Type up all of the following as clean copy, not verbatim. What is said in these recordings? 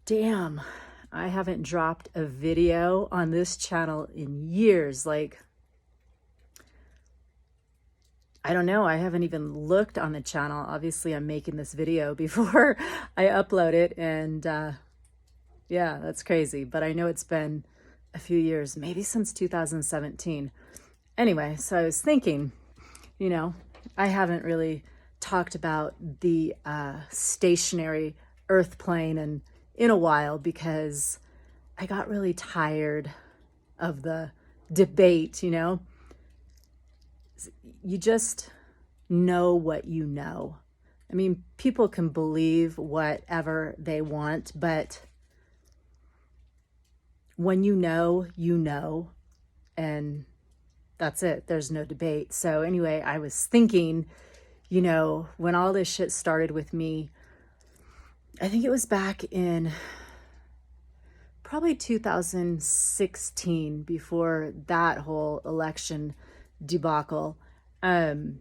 Damn, I haven't dropped a video on this channel in years. Like, I don't know. I haven't even looked on the channel. Obviously, I'm making this video before I upload it. And yeah, that's crazy. But I know it's been a few years, maybe since 2017. Anyway, so I was thinking, I haven't really talked about the stationary Earth plane and in a while because I got really tired of the debate. You just know what you know. I mean, people can believe whatever they want, but when you know, and that's it. There's no debate. So anyway, I was thinking, when all this shit started with me, I think it was back in probably 2016, before that whole election debacle. Flat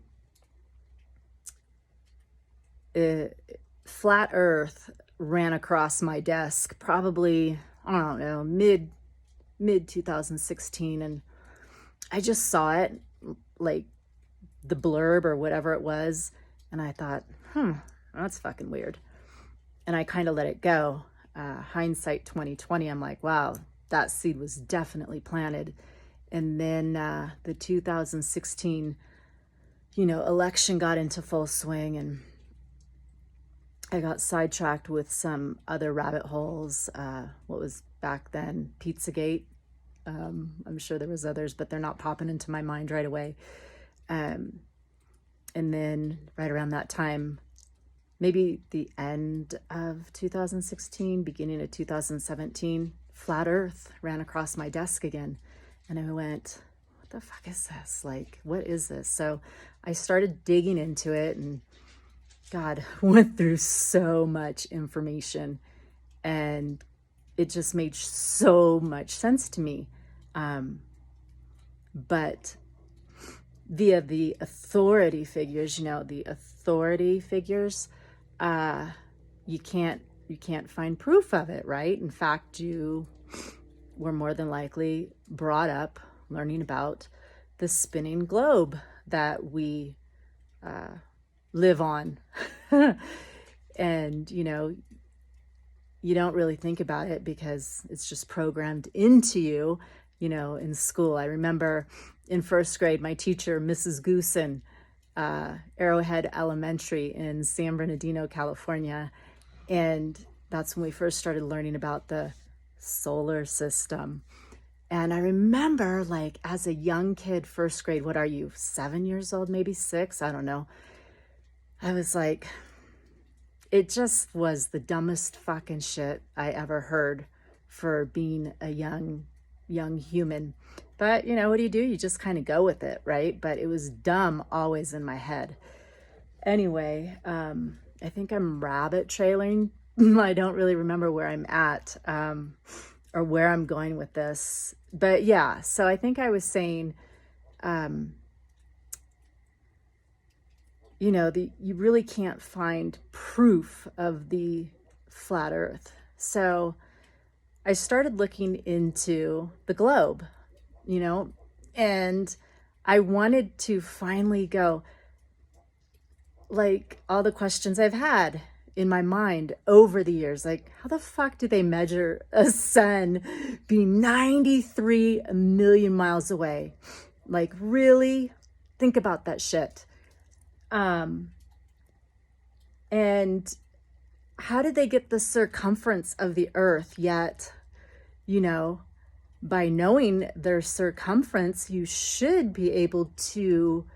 Earth ran across my desk probably, I don't know, mid 2016, and I just saw it, like the blurb or whatever it was, and I thought, that's fucking weird. And I kind of let it go. Hindsight 2020, I'm like, wow, that seed was definitely planted. And then the 2016, election got into full swing, and I got sidetracked with some other rabbit holes. What was back then Pizzagate. I'm sure there was others, but they're not popping into my mind right away. And then right around that time, maybe the end of 2016, beginning of 2017, Flat Earth ran across my desk again. And I went, what the fuck is this? Like, what is this? So I started digging into it, and God, went through so much information, and it just made so much sense to me. But via the authority figures, you can't find proof of it, right? In fact, you were more than likely brought up learning about the spinning globe that we live on. And, you don't really think about it because it's just programmed into you, in school. I remember in first grade, my teacher, Mrs. Goosen, Arrowhead Elementary in San Bernardino, California. And that's when we first started learning about the solar system. And I remember, like, as a young kid, first grade, what are you, 7 years old, maybe 6? I don't know. I was like, it just was the dumbest fucking shit I ever heard for being a young human. But, what do? You just kind of go with it, right? But it was dumb always in my head. Anyway, I think I'm rabbit trailing. I don't really remember where I'm at or where I'm going with this. But yeah, so I think I was saying, you really can't find proof of the flat Earth. So I started looking into the globe, and I wanted to finally go, like, all the questions I've had in my mind over the years, like, how the fuck do they measure a sun being 93 million miles away? Like, really? Think about that shit. And how did they get the circumference of the Earth? Yet, by knowing their circumference, you should be able to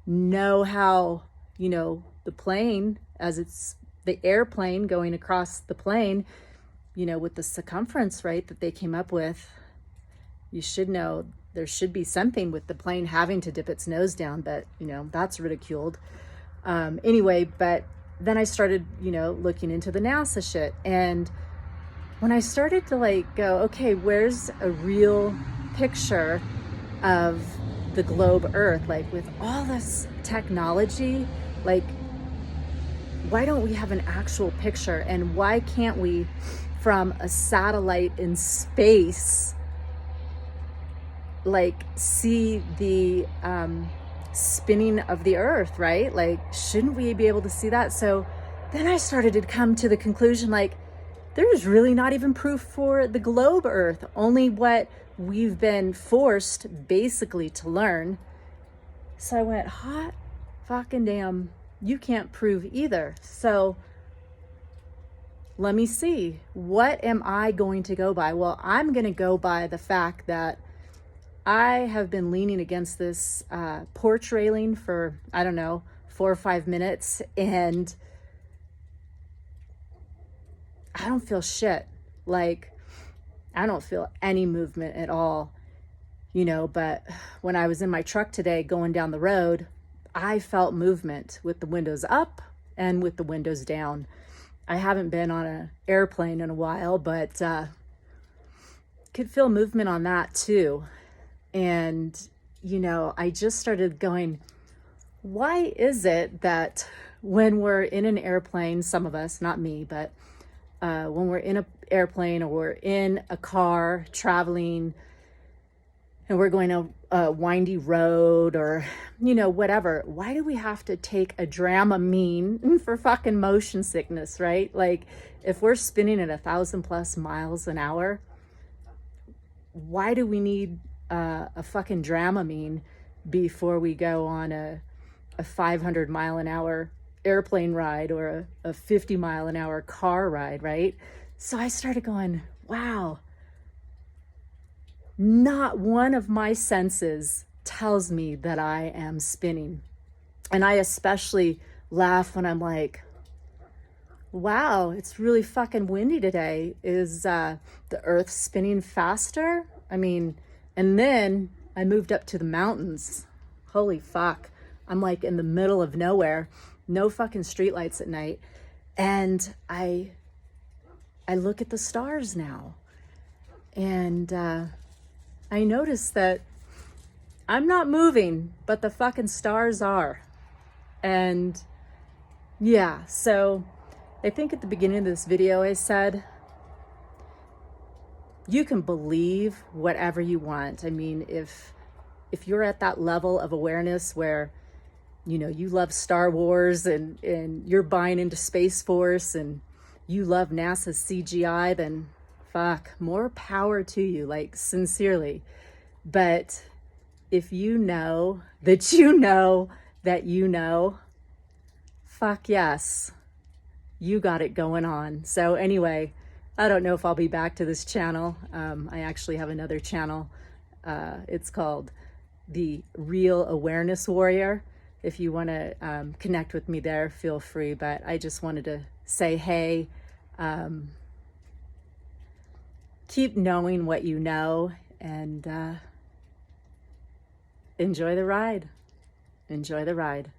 know how, the plane, as it's the airplane going across the plane, with the circumference, right, that they came up with. You should know there should be something with the plane having to dip its nose down, but, that's ridiculed. Anyway, but then I started, looking into the NASA shit. And when I started to go, okay, where's a real picture of the globe Earth? Like, with all this technology, like, why don't we have an actual picture? And why can't we, from a satellite in space, like see the spinning of the earth, right? Like, shouldn't we be able to see that? So then I started to come to the conclusion, like, there's really not even proof for the globe earth, only what we've been forced basically to learn. So I went, hot fucking damn, you can't prove either. So let me see, what am I going to go by? Well, I'm going to go by the fact that I have been leaning against this porch railing for, I don't know, 4 or 5 minutes, and I don't feel shit. Like, I don't feel any movement at all, you know, but when I was in my truck today going down the road, I felt movement with the windows up and with the windows down. I haven't been on an airplane in a while, but could feel movement on that too. And, you know, I just started going, why is it that when we're in an airplane, some of us, not me, but when we're in an airplane or we're in a car traveling and we're going a windy road or, you know, whatever, why do we have to take a Dramamine for fucking motion sickness, right? Like, if we're spinning at 1,000+ miles an hour, why do we need a fucking Dramamine before we go on a 500-mile-an-hour airplane ride or a 50-mile-an-hour car ride, right? So I started going, wow, not one of my senses tells me that I am spinning. And I especially laugh when I'm like, wow, it's really fucking windy today. Is the earth spinning faster? I mean, and then I moved up to the mountains. Holy fuck. I'm like in the middle of nowhere, no fucking streetlights at night. And I look at the stars now, and I notice that I'm not moving, but the fucking stars are. And yeah, so I think at the beginning of this video, I said, you can believe whatever you want. I mean, if you're at that level of awareness where, you know, you love Star Wars and you're buying into Space Force and you love NASA's CGI, then fuck, more power to you, like, sincerely. But if you know that you know that you know, fuck yes, you got it going on. So anyway, I don't know if I'll be back to this channel. I actually have another channel. It's called The Real Awareness Warrior. If you want to connect with me there, feel free. But I just wanted to say, hey, keep knowing what you know, and enjoy the ride. Enjoy the ride.